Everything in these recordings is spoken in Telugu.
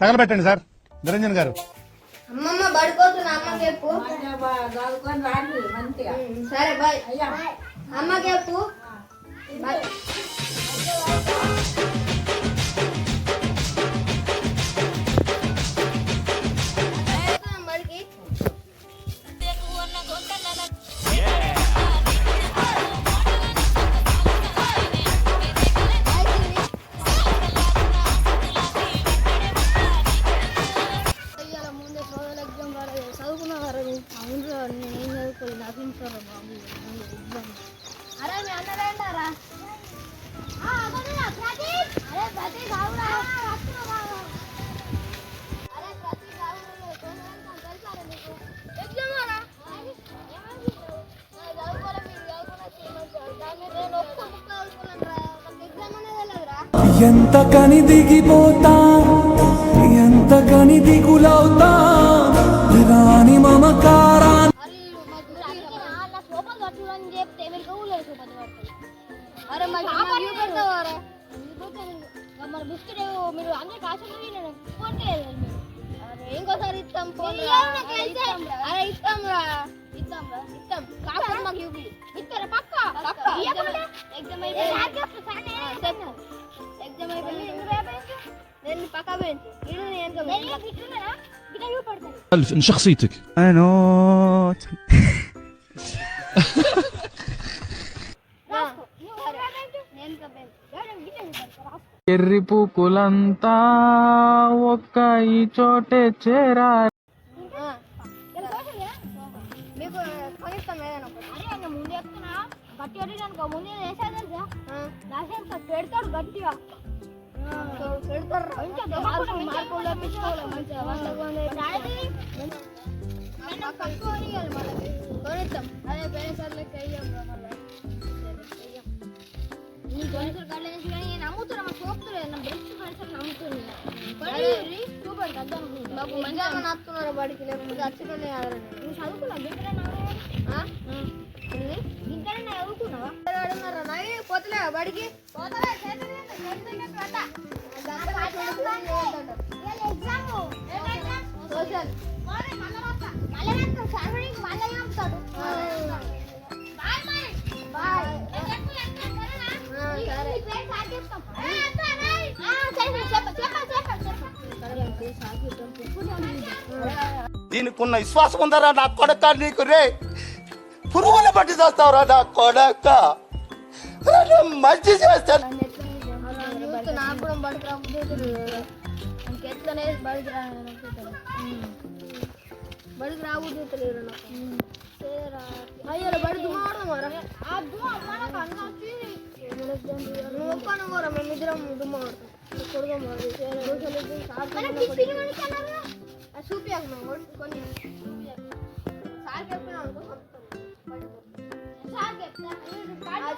తగలబెట్టండి సార్ నిరంజన్ గారు. అమ్మమ్మ పడిపోతున్నా, అమ్మ చెప్పు. సరే బాయ్. అమ్మ చెప్పు బాయ్. బడికి అరే మీ అన్నదేంటారా? ఎంత కని దిగిపోతా, ఎంత కని దిగులవుతా రాని మమకారా. అరే మరి బిస్కెట్ మీరు అందరికి ఆశలు ఇంకోసారి ఇస్తాం. అరే ఇస్తాం రా, ఇస్తాం కాకపోతే మాకు చూపి ఇస్తారా? పక్క ఎగ్జామ్ అయిపోయింది నేను పక్క పోయింది. ألف إن شخصيتك أنا ఎర్రి పూకులంతా ఒక్క ఈ చోటే చేరా. మీకు కొనిస్తాం ఏదైనా. అరే అన్న ముందు చెప్తున్నా, గట్టి అడిగానుకో ముందు వేసేది తెలుసా? పెడతాడు గట్టిగా పెడతారు. మార్కులు తప్పించుకోవాలి మంచిగా కొనిస్తాం. అదే పేరెంట్స్ లెక్క అయ్యాం నీ కొనిసారి కళ్ళేసి కానీ నేను నమ్ముతున్నా, మా చూపుతున్నా నా బెస్ట్ ఫ్రెండ్స్ నమ్ముతుంది. చూపండి బాబు మంచిగా నచ్చుతున్నారు బడికి, లేకపోతే వచ్చిన నువ్వు చదువుకున్నావు ఇంకనే చదువుకున్నావా? పోతలే బడికి దీనికి ఉన్న విశ్వాసం ఉందరా నా కొడక? నీకు రే పురుగులు పట్టి చేస్తావురా నా కొడక? మంచి చేస్తాను. నాకు కూడా బడికి రాబోతుంది, ఇంకెట్లనే బడికి రాబోతులేరు అయ్యో బడి దుమాడదామారా? నువ్వు ఒక్కను కూడా మేమిద్దరం దుమాడతాం. చూపియాక కొన్ని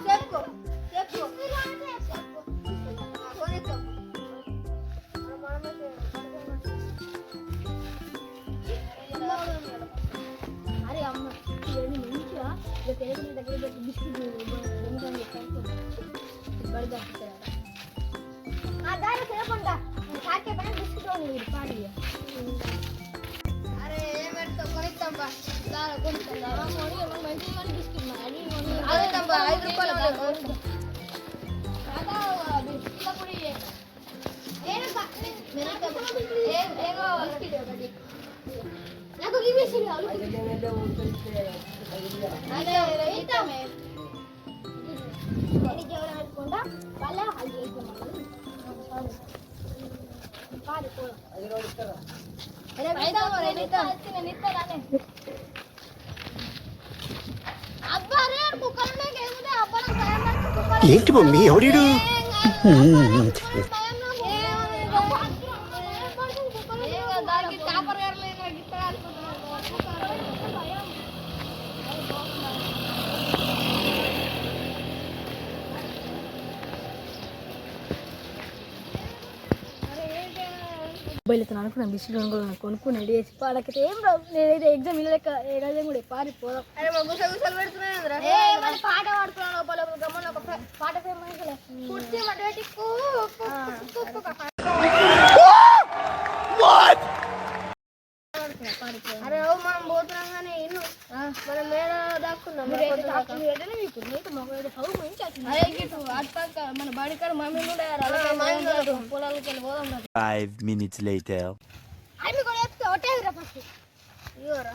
చెప్పుకో చెప్పుకో అరే అమ్మ మంచిగా తెలుగు దగ్గర పెట్టి బిస్కెట్ బడి తప్పిస్తారా? దాని తినకుండా సాకే పైన బిస్కెట్ పాడి. అరే ఏం పెడతావు? కొనిస్తాం బా కొనిస్తాం మంచిగా బిస్కెట్ అదే 5 రూపాయలు నాకు పెట్టుకుంటా వాళ్ళ ఏంటి మమ్మీ ఎవడు? మొబైల్తో అనుకున్నాను బిస్కెట్ కొనుక్కుని రెడీ చేసి పాడకైతే ఏం రావు. నేనైతే ఎగ్జామ్ ఇళ్ళక ఎగ్జామ్ కూడా పారిపోదాం. అరే మా గుసలు పెడుతున్నాను పాట పాడుతున్నాను లోపల గమ్మని ఒక పాట ఫేమస్ కుర్చీ మట్టి అరే మనం పోతున్నాం కానీ ఇల్లు మనం మేడ దాక్కున్నాం అదే గిట్టు అటు పక్క మన బాడీ కాడ మమ్మీ కూడా పొలాలకి వెళ్ళి పోదాం 5 minutes later. అవి కూడా చెప్తే కొట్టేదిరా ఫస్ట్ ఇవ్వరా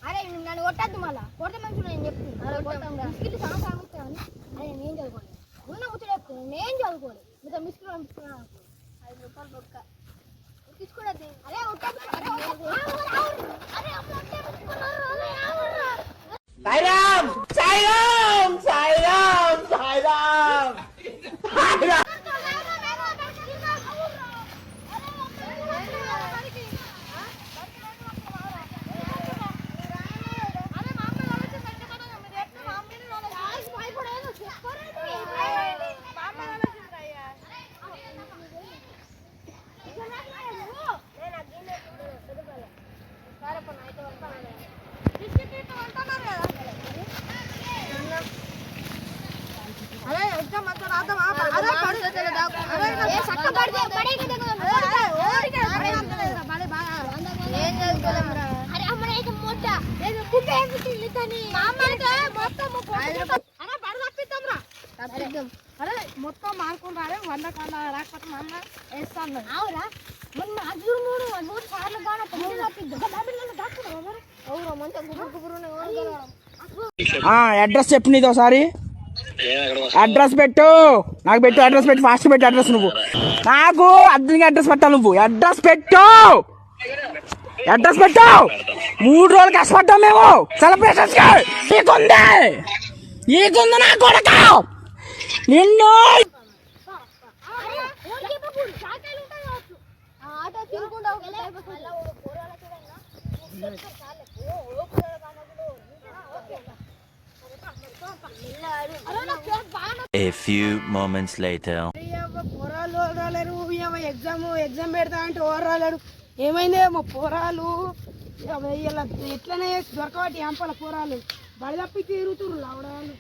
అరే నన్ను కొట్టద్దు మళ్ళా కొడితే మంచిగా నేను చెప్తున్నాను మిస్కిల్ సాంగ్ ఇస్తామని అరే నేను చదువుకోలేదు ఉన్న ముచ్చట చెప్తాను నేను చదువుకోలేదు మీతో మిస్కిల్ పంపిస్తున్నాను 5 రూపాయలు పక్క తీసుకోవద్దు అరే సాయిరామ్ సాయిరామ్ సాయిరామ్ సాయిరామ్ మొత్తం మార్కులు రాలే 100 కన్నా రాకపోతే మా అమ్మ వేస్తాను అవురా మన అజూరు మూడు సార్లు అడ్రస్ చెప్పు నీతో ఒకసారి అడ్రస్ పెట్టు నాకు పెట్టు అడ్రస్ పెట్టు ఫాస్ట్ పెట్టు అడ్రస్ నువ్వు నాకు అర్జెంట్గా అడ్రస్ పెట్టాలి నువ్వు అడ్రస్ పెట్టు 3 రోజులు కష్టపడ్డాం మేము సెలబ్రేషన్స్ నీకుంది నా కొడక నిన్ను A few moments later. Exam పెడతా అంటే ఓవర్ రాలేడు ఏమైందేమో పోరాలు ఎట్లనే దొరకబట్టి ఎంపల పోరాలు బడి తప్పి తిరుగుతున్నారు లావడాలు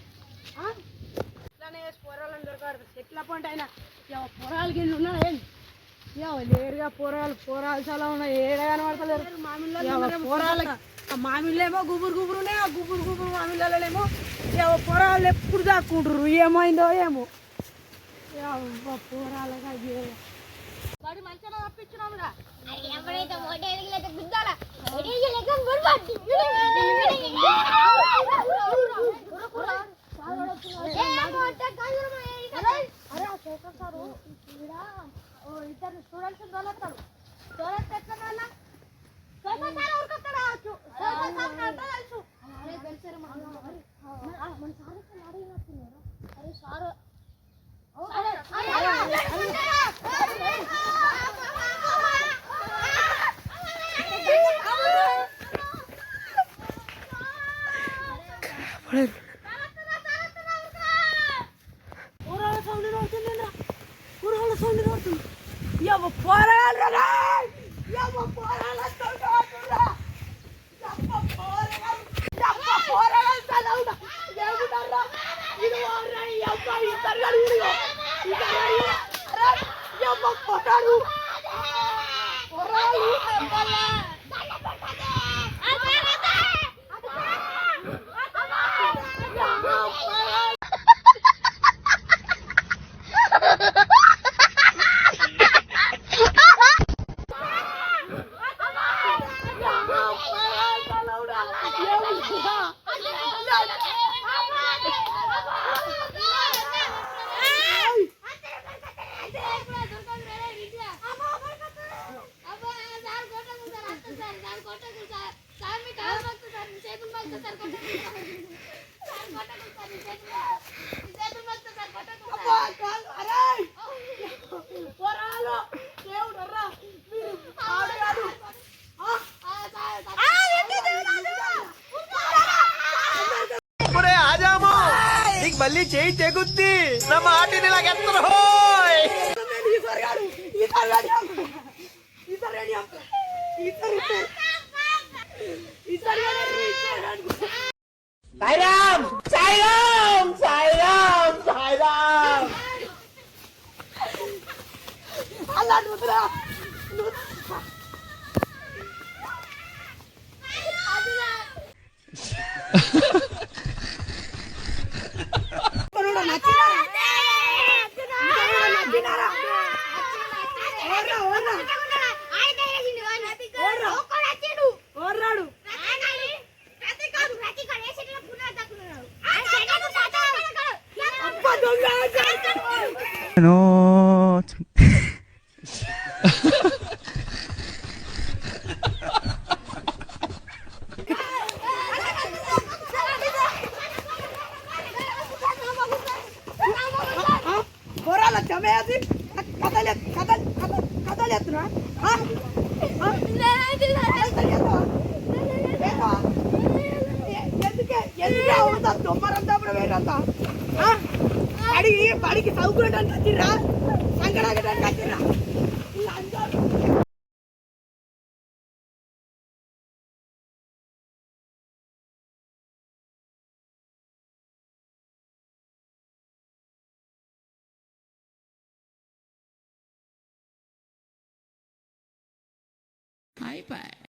ఎట్లనే పోరాలను దొరకబడతారు ఎట్లా పంట అయినా పోరాలు గిన్నె ఉన్నాయి లేరుగా పోరాలు చాలా ఉన్నాయి ఏడా కనబడతలేరు పోరాలు మామిళ్ళేమో గుబురు ఉన్నాయి ఆ గుబురు మామిళ్ళేమో పోరాలు ఎప్పుడు దాక్కుంటారు ఏమైందో ఏమో పోరాలుగా వాడి మంచిగా తప్పించినామురా ఎవరైతే ఓటేయలేక గుద్దాల ఇద్దరు స్టూడెంట్స్ దొరకతాడు మళ్ళీ చేయి తెగుద్ది నా మాటిని లాగెత్తరు హోయ్ సాయిరామ్ సాయిరామ్ సాయిరామ్ సాయిరామ్ అలా నువ్వురా పోరాలు జమేసి కథలు ఎత్తున్నా ఎందుకే అవుతా దొమ్మరంతా వేరంతా బడికి చదువుకునేటానికి వచ్చిర్రా సంకడాగడానికి వచ్చిర్రా